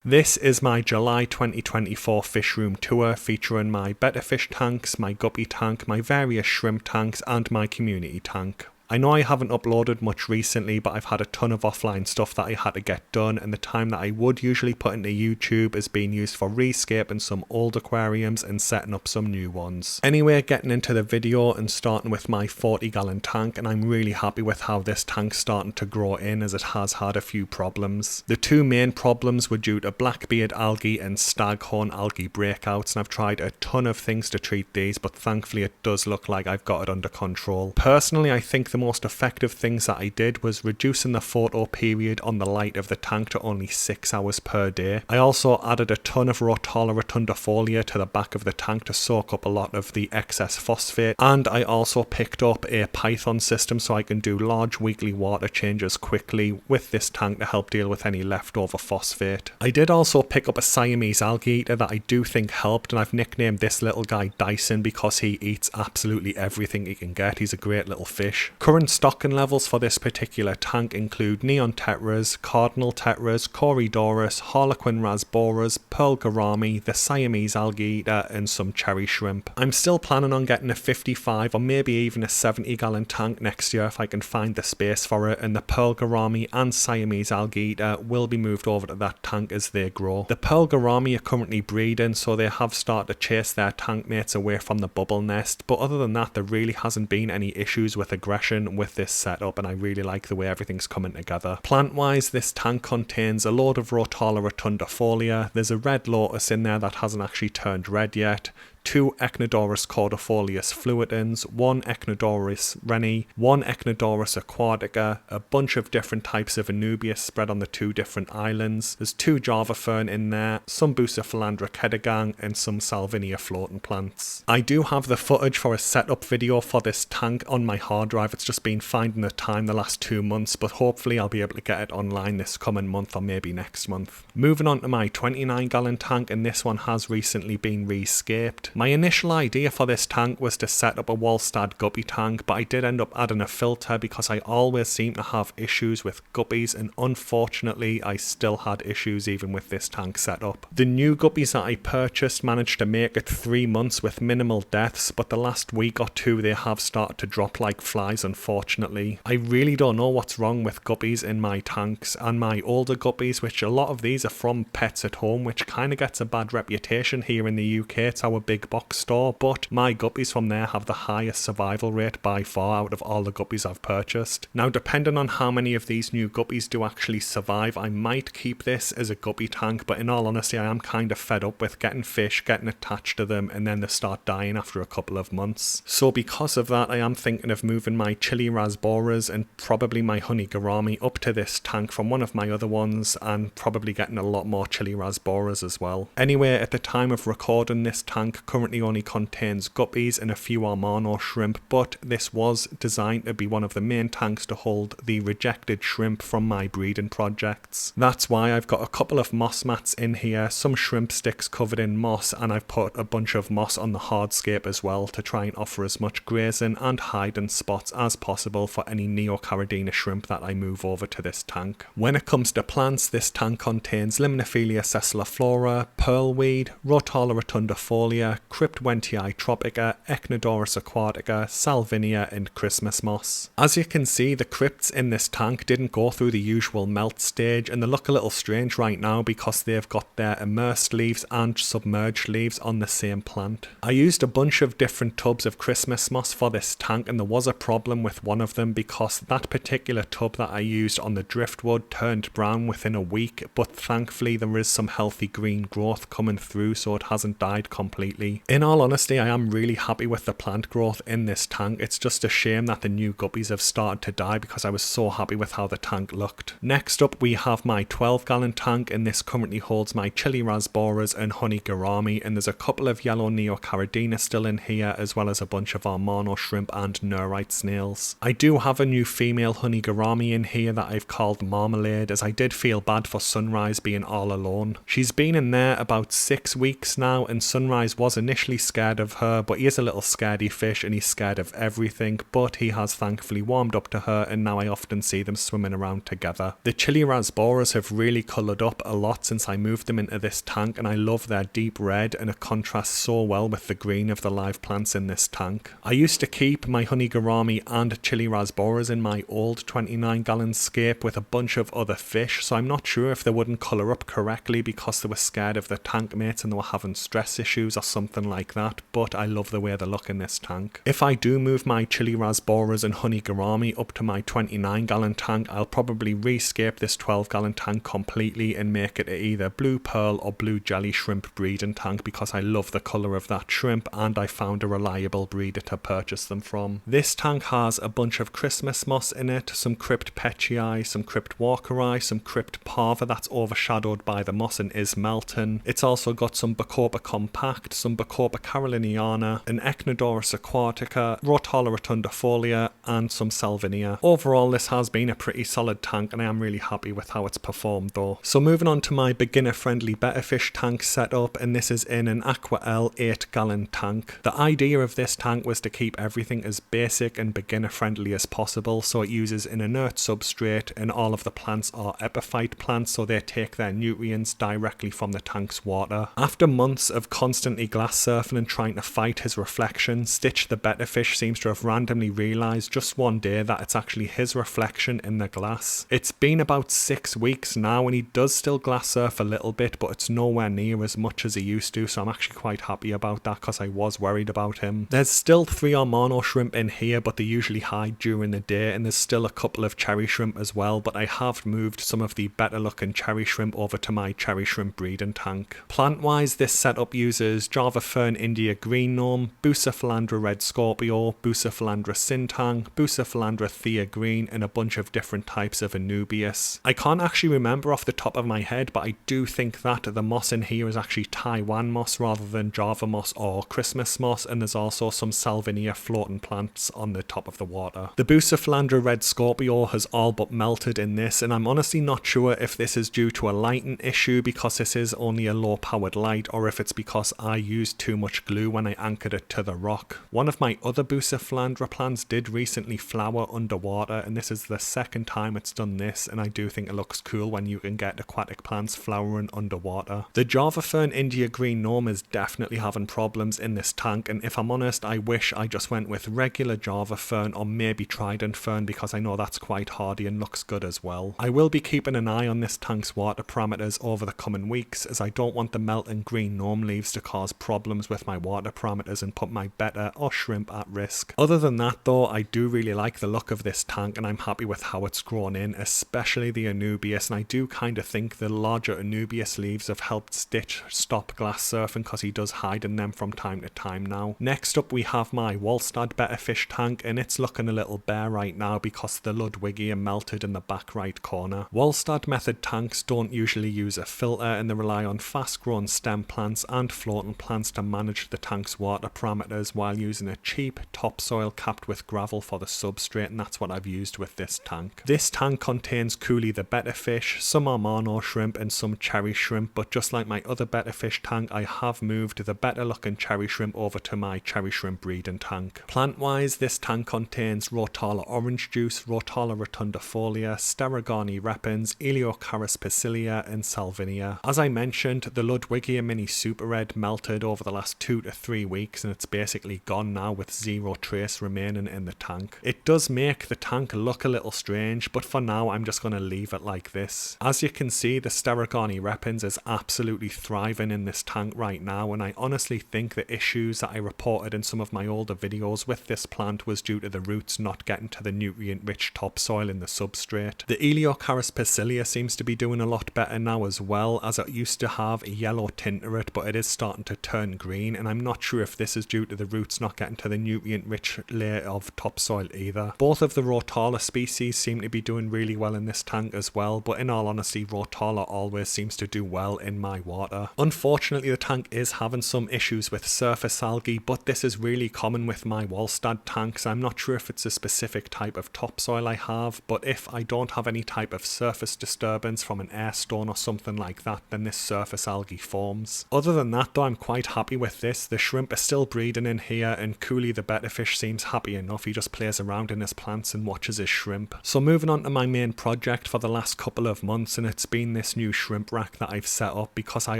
This is my July 2024 fish room tour featuring my Betta fish tanks, my guppy tank, my various shrimp tanks and my community tank. I know I haven't uploaded much recently, but I've had a ton of offline stuff that I had to get done, and the time that I would usually put into YouTube is being used for rescaping some old aquariums and setting up some new ones. Anyway, getting into the video and starting with my 40-gallon tank, and I'm really happy with how this tank's starting to grow in, as it has had a few problems. The two main problems were due to blackbeard algae and staghorn algae breakouts, and I've tried a ton of things to treat these, but thankfully it does look like I've got it under control. Personally, I think the most effective things that I did was reducing the photo period on the light of the tank to only 6 hours per day. I also added a ton of Rotala Rotundifolia to the back of the tank to soak up a lot of the excess phosphate, and I also picked up a Python system so I can do large weekly water changes quickly with this tank to help deal with any leftover phosphate. I did also pick up a Siamese Algae Eater that I do think helped, and I've nicknamed this little guy Dyson because he eats absolutely everything he can get. He's a great little fish. Current stocking levels for this particular tank include Neon Tetras, Cardinal Tetras, Corydoras, Harlequin Rasboras, Pearl Gourami, the Siamese Algae Eater and some cherry shrimp. I'm still planning on getting a 55 or maybe even a 70-gallon tank next year if I can find the space for it, and the Pearl Gourami and Siamese Algae Eater will be moved over to that tank as they grow. The Pearl Gourami are currently breeding, so they have started to chase their tank mates away from the bubble nest, but other than that there really hasn't been any issues with aggression with this setup, and I really like the way everything's coming together. Plant wise, this tank contains a load of Rotala Rotundifolia. There's a red lotus in there that hasn't actually turned red yet, 2 Echinodorus Cordifolius fluitans, 1 Echinodorus renii, 1 Echinodorus Aquartica, a bunch of different types of Anubias spread on the 2 different islands. There's 2 Java fern in there, some Bucephalandra Kedagang and some Salvinia floating plants. I do have the footage for a setup video for this tank on my hard drive. It's just been finding the time the last 2 months, but hopefully I'll be able to get it online this coming month or maybe next month. Moving on to my 29-gallon tank, and this one has recently been rescaped. My initial idea for this tank was to set up a Walstad guppy tank, but I did end up adding a filter because I always seem to have issues with guppies, and unfortunately I still had issues even with this tank setup. The new guppies that I purchased managed to make it 3 months with minimal deaths, but the last week or two they have started to drop like flies, unfortunately. I really don't know what's wrong with guppies in my tanks, and my older guppies, which a lot of these are from Pets at Home, which kind of gets a bad reputation here in the UK. It's our big box store, but my guppies from there have the highest survival rate by far out of all the guppies I've purchased. Now, depending on how many of these new guppies do actually survive, I might keep this as a guppy tank, but in all honesty I am kind of fed up with getting fish, getting attached to them, and then they start dying after a couple of months. So because of that I am thinking of moving my Chili Rasboras and probably my Honey Gourami up to this tank from one of my other ones, and probably getting a lot more Chili Rasboras as well. Anyway, at the time of recording, this tank currently only contains guppies and a few Amano shrimp, but this was designed to be one of the main tanks to hold the rejected shrimp from my breeding projects. That's why I've got a couple of moss mats in here, some shrimp sticks covered in moss, and I've put a bunch of moss on the hardscape as well to try and offer as much grazing and hiding spots as possible for any Neocaridina shrimp that I move over to this tank. When it comes to plants, this tank contains Limnophila Sessiliflora, pearlweed, Rotala Rotundifolia, Crypt Wendtii Tropica, Echinodorus Aquartica, Salvinia and Christmas moss. As you can see, the crypts in this tank didn't go through the usual melt stage, and they look a little strange right now because they've got their immersed leaves and submerged leaves on the same plant. I used a bunch of different tubs of Christmas moss for this tank, and there was a problem with one of them because that particular tub that I used on the driftwood turned brown within a week, but thankfully there is some healthy green growth coming through, so it hasn't died completely. In all honesty, I am really happy with the plant growth in this tank. It's just a shame that the new guppies have started to die because I was so happy with how the tank looked. Next up we have my 12-gallon tank, and this currently holds my Chili Rasboras and Honey Gourami, and there's a couple of yellow Neocaridina still in here, as well as a bunch of Amano shrimp and Neurite snails. I do have a new female Honey Gourami in here that I've called Marmalade, as I did feel bad for Sunrise being all alone. She's been in there about 6 weeks now, and Sunrise was was initially scared of her, but he is a little scaredy fish and he's scared of everything, but he has thankfully warmed up to her and now I often see them swimming around together. The chili rasboras have really coloured up a lot since I moved them into this tank, and I love their deep red and it contrasts so well with the green of the live plants in this tank. I used to keep my honey gourami and chili rasboras in my old 29-gallon scape with a bunch of other fish, so I'm not sure if they wouldn't colour up correctly because they were scared of the tank mates and they were having stress issues or something like that, but I love the way they look in this tank. If I do move my chili rasboras and honey gourami up to my 29-gallon tank, I'll probably rescape this 12-gallon tank completely and make it either blue pearl or blue jelly shrimp breeding tank because I love the colour of that shrimp and I found a reliable breeder to purchase them from. This tank has a bunch of Christmas moss in it, some Crypt Wendtii, some Crypt Walkeri, some Crypt Parva that's overshadowed by the moss and is melting. It's also got some Bacopa compact, some Bacopa caroliniana, an Echinodorus Aquartica, Rotala Rotundifolia and some Salvinia. Overall this has been a pretty solid tank and I am really happy with how it's performed though. So moving on to my beginner friendly Betta fish tank setup, and this is in an Aqua L 8-gallon tank. The idea of this tank was to keep everything as basic and beginner friendly as possible, so it uses an inert substrate and all of the plants are epiphyte plants, so they take their nutrients directly from the tank's water. After months of constantly glass surfing and trying to fight his reflection, Stitch the Betta fish seems to have randomly realised just one day that it's actually his reflection in the glass. It's been about 6 weeks now and he does still glass surf a little bit, but it's nowhere near as much as he used to, so I'm actually quite happy about that because I was worried about him. There's still 3 Amano shrimp in here, but they usually hide during the day, and there's still a couple of cherry shrimp as well, but I have moved some of the better looking cherry shrimp over to my cherry shrimp breeding tank. Plant wise, this setup uses Java Fern India Green Gnome, Bucephalandra Red Scorpio, Bucephalandra Sintang, Bucephalandra Thea Green, and a bunch of different types of Anubias. I can't actually remember off the top of my head, but I do think that the moss in here is actually Taiwan moss rather than Java moss or Christmas moss, and there's also some Salvinia floating plants on the top of the water. The Bucephalandra Red Scorpio has all but melted in this, and I'm honestly not sure if this is due to a lighting issue because this is only a low powered light, or if it's because I used too much glue when I anchored it to the rock. One of my other Bucephalandra plants did recently flower underwater, and this is the second time it's done this, and I do think it looks cool when you can get aquatic plants flowering underwater. The Java Fern India Green Gnome is definitely having problems in this tank, and if I'm honest, I wish I just went with regular Java Fern or maybe Trident Fern because I know that's quite hardy and looks good as well. I will be keeping an eye on this tank's water parameters over the coming weeks, as I don't want the melting green gnome leaves to cause problems with my water parameters and put my Betta or shrimp at risk. Other than that though, I do really like the look of this tank and I'm happy with how it's grown in, especially the Anubias, and I do kind of think the larger Anubias leaves have helped Stitch stop glass surfing because he does hide in them from time to time now. Next up we have my Walstad Betta fish tank, and it's looking a little bare right now because the Ludwigia melted in the back right corner. Walstad method tanks don't usually use a filter and they rely on fast grown stem plants and floating plants to manage the tank's water parameters while using a cheap topsoil capped with gravel for the substrate, and that's what I've used with this tank. This tank contains Cooley the Betta fish, some Amano shrimp and some cherry shrimp, but just like my other Betta fish tank, I have moved the better looking cherry shrimp over to my cherry shrimp breeding tank. Plant wise, this tank contains Rotala orange juice, Rotala Rotundifolia, Sterigani repens, Echinodorus Aquartica and Salvinia. As I mentioned, the Ludwigia Mini Super Red melted over the last 2 to 3 weeks and it's basically gone now with zero trace remaining in the tank. It does make the tank look a little strange, but for now I'm just going to leave it like this. As you can see, the Sterigani repens is absolutely thriving in this tank right now, and I honestly think the issues that I reported in some of my older videos with this plant was due to the roots not getting to the nutrient rich topsoil in the substrate. The Echinodorus Aquartica seems to be doing a lot better now as well, as it used to have a yellow tint to it, but it is starting to turn green, and I'm not sure if this is due to the roots not getting to the nutrient rich layer of topsoil topsoil either. Both of the Rotala species seem to be doing really well in this tank as well, but in all honesty, Rotala always seems to do well in my water. Unfortunately, the tank is having some issues with surface algae, but this is really common with my Walstad tanks. I'm not sure if it's a specific type of topsoil I have, but if I don't have any type of surface disturbance from an air stone or something like that, then this surface algae forms. Other than that though, I'm quite happy with this. The shrimp are still breeding in here, and Cooley the betta fish seems happy enough. He just plays around in his plants and watches his shrimp. So moving on to my main project for the last couple of months, and it's been this new shrimp rack that I've set up because I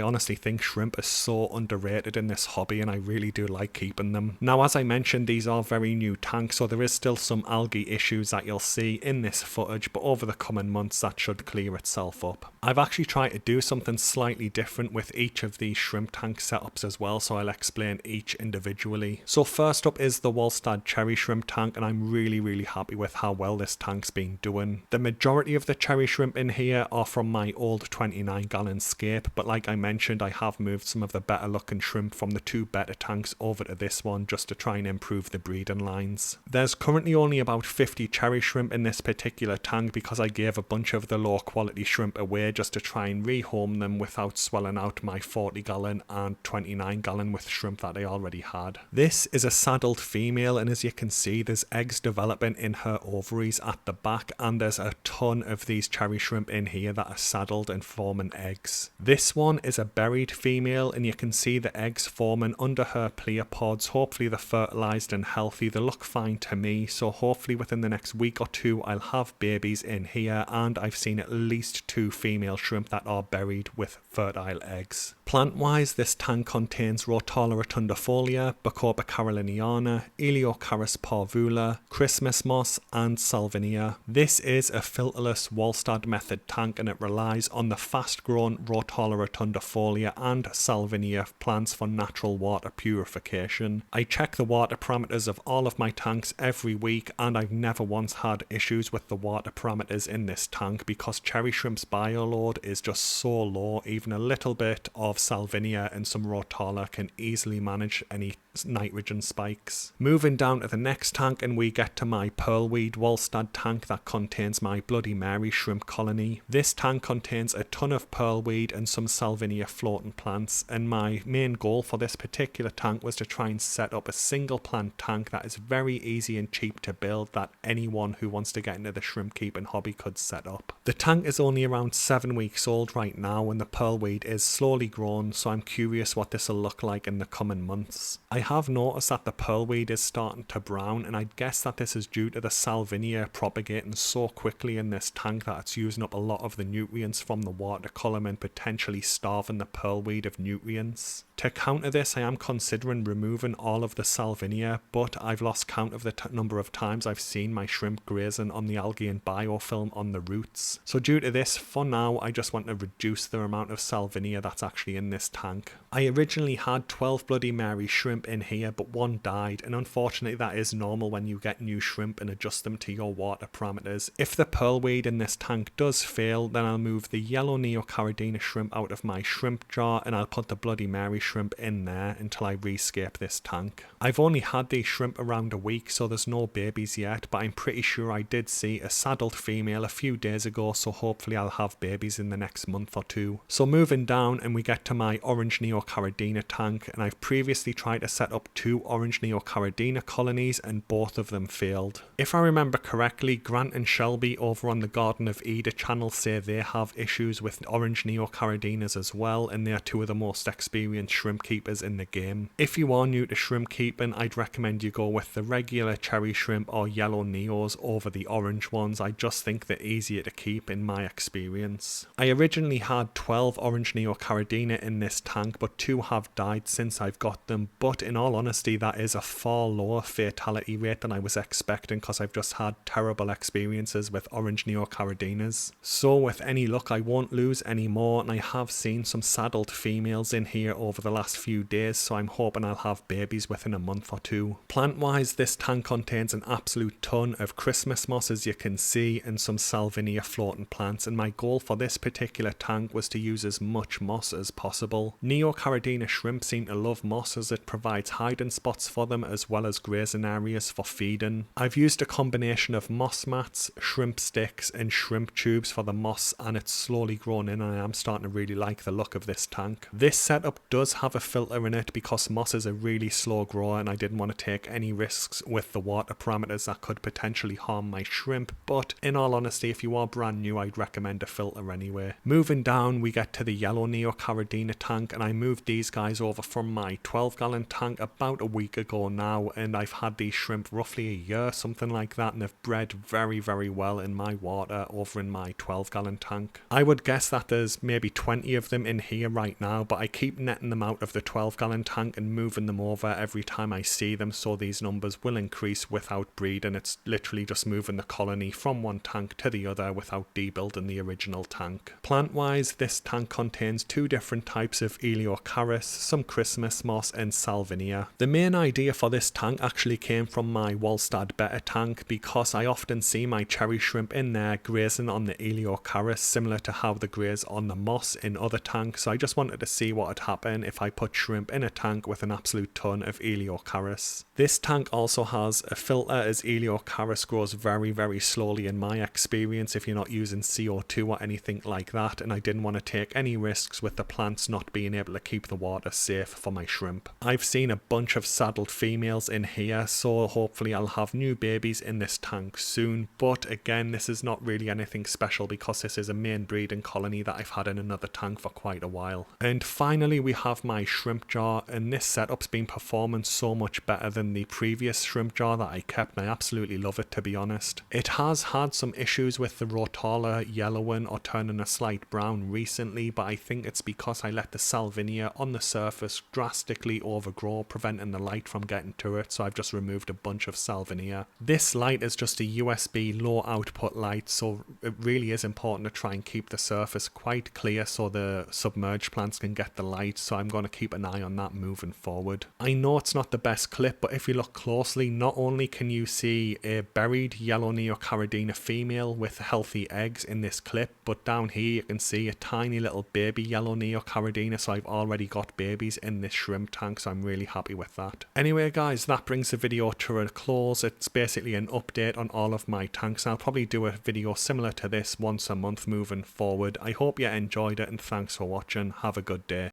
honestly think shrimp are so underrated in this hobby, and I really do like keeping them. Now, as I mentioned, these are very new tanks, so there is still some algae issues that you'll see in this footage, but over the coming months that should clear itself up. I've actually tried to do something slightly different with each of these shrimp tank setups as well, so I'll explain each individually. So first up is the Walstad cherry shrimp tank, and I'm really happy with how well this tank's been doing. The majority of the cherry shrimp in here are from my old 29-gallon scape, but like I mentioned, I have moved some of the better looking shrimp from the two Betta tanks over to this one just to try and improve the breeding lines. There's currently only about 50 cherry shrimp in this particular tank because I gave a bunch of the low quality shrimp away just to try and rehome them without swelling out my 40-gallon and 29-gallon with shrimp that I already had. This is a saddled female, and as you can see, there's eggs developing in her ovaries at the back, and there's a ton of these cherry shrimp in here that are saddled and forming eggs. This one is a berried female, and you can see the eggs forming under her pleopods. Hopefully they're fertilized and healthy. They look fine to me, so hopefully within the next week or two I'll have babies in here, and I've seen at least 2 female shrimp that are buried with fertile eggs. Plant wise, this tank contains Rotala Rotundifolia, Bacopa caroliniana, Eleocharis parvula, Christmas moss and Salvinia. This is a filterless Walstad method tank, and it relies on the fast grown Rotala Rotundifolia and Salvinia plants for natural water purification. I check the water parameters of all of my tanks every week, and I've never once had issues with the water parameters in this tank because cherry shrimp's bioload is just so low. Even a little bit of Salvinia and some Rotala can easily manage any nitrogen spikes. Moving down to the next tank, and we get to my pearlweed Walstad tank that contains my Bloody Mary shrimp colony. This tank contains a ton of pearlweed and some Salvinia floating plants, and my main goal for this particular tank was to try and set up a single plant tank that is very easy and cheap to build that anyone who wants to get into the shrimp keeping hobby could set up. The tank is only around 7 weeks old right now, and the pearlweed is slowly grown, so I'm curious what this will look like in the coming months. I have noticed that the pearlweed is starting to brown, and I'd guess that this is due to the Salvinia propagating so quickly in this tank that it's using up a lot of the nutrients from the water column and potentially starving the pearlweed of nutrients. To counter this, I am considering removing all of the Salvinia, but I've lost count of the number of times I've seen my shrimp grazing on the algae and biofilm on the roots. So due to this, for now, I just want to reduce the amount of Salvinia that's actually in this tank. I originally had 12 Bloody Mary shrimp in here, but one died, and unfortunately that is normal when you get new shrimp and adjust them to your water parameters. If the pearlweed in this tank does fail, then I'll move the yellow Neocaridina shrimp out of my shrimp jar, and I'll put the Bloody Mary shrimp in there until I rescape this tank. I've only had these shrimp around a week, so there's no babies yet, but I'm pretty sure I did see a saddled female a few days ago, so hopefully I'll have babies in the next month or two. So moving down, and we get to my orange Neocaridina tank, and I've previously tried to set up 2 orange Neocaridina colonies, and both of them failed. If I remember correctly, Grant and Shelby over on the Garden of Eden channel say they have issues with orange Neocaridinas as well, and they are 2 of the most experienced shrimp keepers in the game. If you are new to shrimp keeping, I'd recommend you go with the regular cherry shrimp or yellow neos over the orange ones. I just think they're easier to keep in my experience. I originally had 12 orange Neocaridina in this tank, but 2 have died since I've got them, but in all honesty that is a far lower fatality rate than I was expecting because I've just had terrible experiences with orange Neocaridinas. So with any luck I won't lose any more, and I have seen some saddled females in here over the last few days, so I'm hoping I'll have babies within a month or two. Plant wise, this tank contains an absolute ton of Christmas moss as you can see, and some Salvinia floating plants, and my goal for this particular tank was to use as much moss as possible. Neocaridina shrimp seem to love moss as it provides provides hiding spots for them as well as grazing areas for feeding. I've used a combination of moss mats, shrimp sticks and shrimp tubes for the moss, and it's slowly grown in, and I am starting to really like the look of this tank. This setup does have a filter in it because moss is a really slow grower and I didn't want to take any risks with the water parameters that could potentially harm my shrimp, but in all honesty, if you are brand new, I'd recommend a filter anyway. Moving down, we get to the yellow Neocaridina tank, and I moved these guys over from my 12-gallon tank about a week ago now, and I've had these shrimp roughly a year, something like that, and they've bred very, very well in my water over in my 12-gallon tank. I would guess that there's maybe 20 of them in here right now, but I keep netting them out of the 12-gallon tank and moving them over every time I see them, so these numbers will increase without breeding. It's literally just moving the colony from one tank to the other without debuilding the original tank. Plant-wise, this tank contains two different types of Echinodorus, some Christmas moss and Salvinia. The main idea for this tank actually came from my Walstad Betta tank because I often see my cherry shrimp in there grazing on the Echinodorus, similar to how they graze on the moss in other tanks, so I just wanted to see what would happen if I put shrimp in a tank with an absolute ton of Echinodorus. This tank also has a filter as Echinodorus grows very, very slowly in my experience if you're not using CO2 or anything like that, and I didn't want to take any risks with the plants not being able to keep the water safe for my shrimp. I've seen a bunch of saddled females in here, so hopefully I'll have new babies in this tank soon, but again, this is not really anything special because this is a main breeding colony that I've had in another tank for quite a while. And finally, we have my shrimp jar, and this setup's been performing so much better than the previous shrimp jar that I kept, and I absolutely love it, to be honest. It has had some issues with the Rotala yellowing or turning a slight brown recently, but I think it's because I let the Salvinia on the surface drastically overgrow, preventing the light from getting to it, so I've just removed a bunch of Salvinia. This light is just a USB low output light, so it really is important to try and keep the surface quite clear so the submerged plants can get the light, so I'm going to keep an eye on that moving forward. I know it's not the best clip, but if you look closely, not only can you see a buried yellow Neocaridina female with healthy eggs in this clip, but down here you can see a tiny little baby yellow Neocaridina, so I've already got babies in this shrimp tank, so I'm really happy with that. Anyway guys, that brings the video to a close. It's basically an update on all of my tanks. I'll probably do a video similar to this once a month moving forward. I hope you enjoyed it, and thanks for watching. Have a good day.